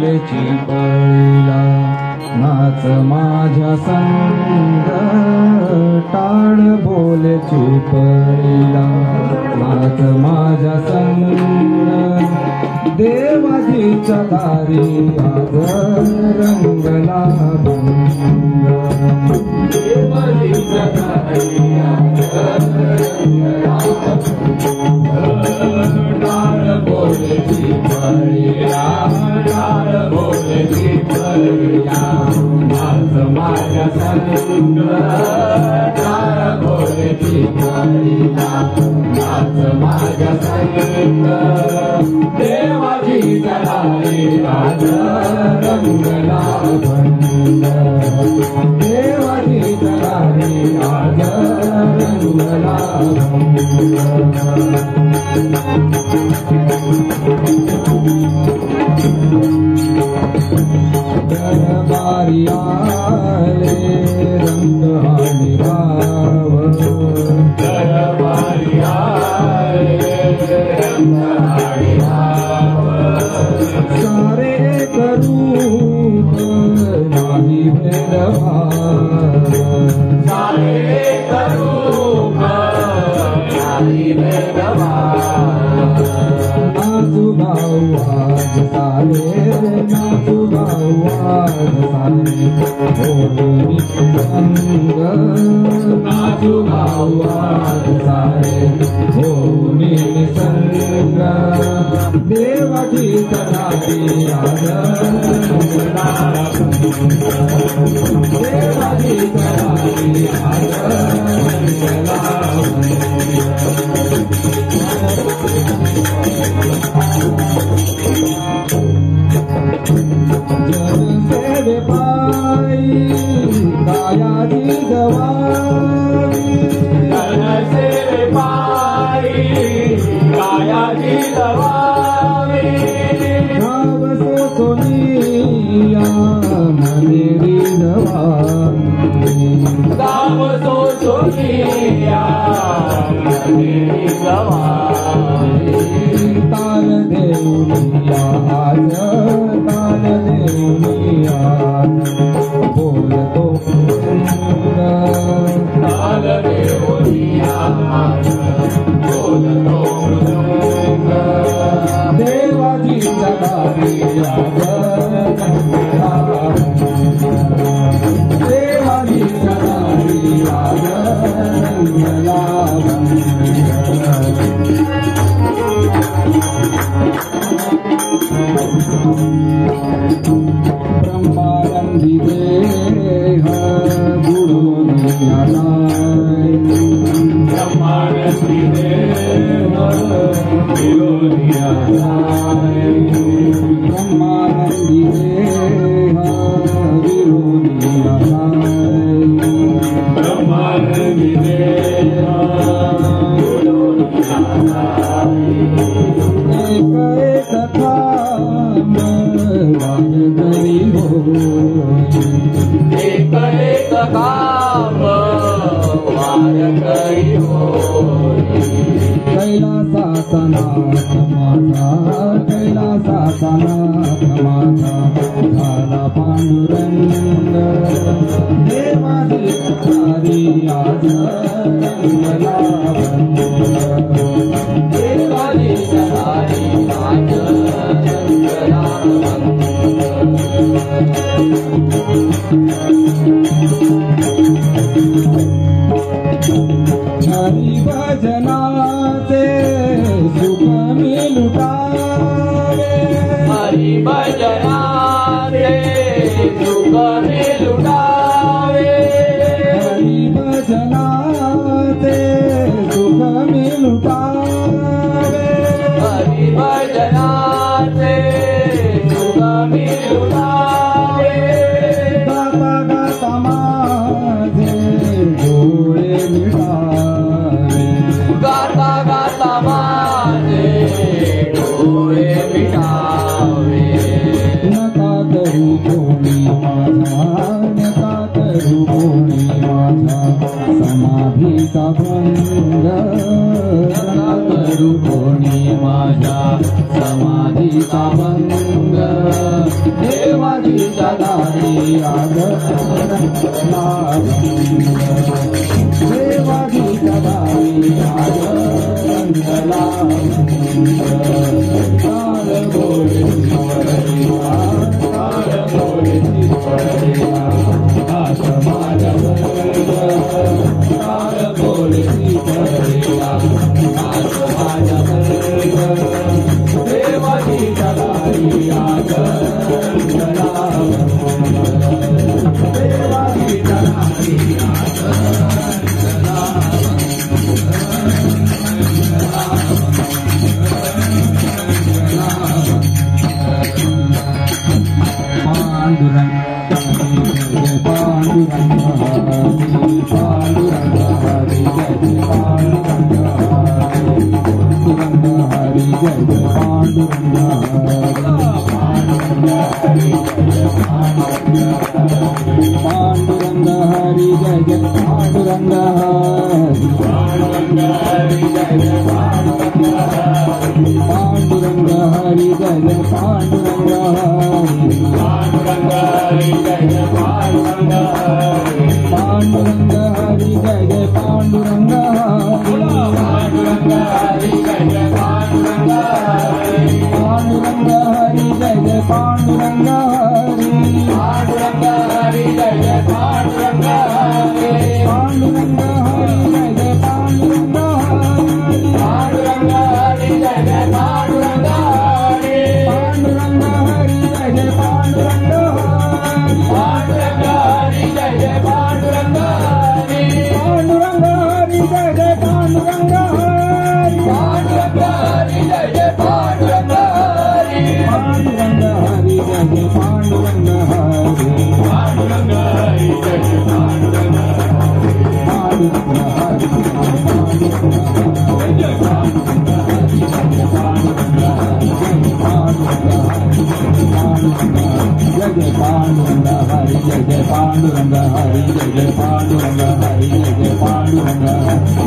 बोलेची पळीला नाच माझ्या संग टाळ बोलेची पळीला नाच माझ्या संग देवाजीच्या दारी आज रंगला भंग देवाजीच्या दारी आज रंगला टाळ बोलेची पळीला टाळ बोलेची पळीला नाच माझ्या संग टाळ बोलेची पळीला नाच माझ्या संग देवाजीच्या दारी आज रंगला भंग देवाजीच्या दारी आज रंगला भंग दरबारी आले रंगहाळी राव दरबारी आले रंगहाळी राव सारे करूप नाही भेदभाव सारे करूप नाही भेदभाव नाचू गाऊ आज सारे नाचू गाऊ आज सारे बोलून संग नाचू गाऊ आज सारे बोलून संग देवाजीच्या दारी आज रंगला देवाजीच्या दारी आज रंगला जनसेवे पायी कायाची जवानी जनसेवे पायी कायाची जवानी भाव सोनिया मनेरी जवानी भाव सोनिया मनेरी जवानी ताल देऊनिया आज ताल देऊनिया बोलतो ताल देऊनिया बोलतो देवाजीच्या दारी आज रंगला देवाजीच्या दारी आज रंगला ब्रह्मानंदी देह बुडून आलाय ब्रह्मानंदी देह बुडून आलाय ब्रह्मानंदी देह बुडून आलाय ब्रह्मानंदी देह बुडून आलाय एक एक थांब वाजतरी हो एक एक काम वाजतरी हो कैलासाचा नाथ माझा कैलासाचा नाथ माझा झाला पांडुरंग देवाजीच्या दारी आज रंगला भंग देवाजीच्या दारी आज रंगला भंग हरी भजनाचे सुख मी लुटावे हरी भजनाचे सुख मी लुटावे हरी भजनाचे सुख मी लुटावे हरी भजनाचे सुख मी लुटावे गाता गाता माझे डोळे मिटावे गाता गाता माझे डोळे मिटावे देवाजीचा बंग देवाजीचा दारी आज रंगला देवाजीचा दारी आज रंगला काळ गोळे शिवरिया काळ गोळे शिवरिया आज माझा वर्ग काळ गोळे शिवरिया आज माझा वर्ग देवाजीचा दारी आज रंगला देवाजीचा दारी आज रंगला पांडुरंग हरि जय जय पांडुरंग हरि पांडुरंग हरि जय जय पांडुरंग पांडुरंग हरि जय जय पांडुरंग पांडुरंग हरि जय जय पांडुरंग पांडुरंग हरि जय जय पांडुरंग पांडुरंग हरि जय जय पांडुरंग पांडुरंग हरि जय जय पांडुरंग पांडुरंग हरि जय जय पांडुरंग पांडुरंग हरि जय जय पांडुरंग पांडुरंग हरि जय जय पांडुरंग पांडुरंग हरि जय जय पांडुरंग पांडुरंग हरि जय जय पांडुरंग पांडुरंग हरि जय जय पांडुरंग पांडुरंग हरि जय जय पांडुरंग जय जय पांडुरंग हरि जय जय पांडुरंग हरि जय जय पांडुरंग हरि जय जय पांडुरंग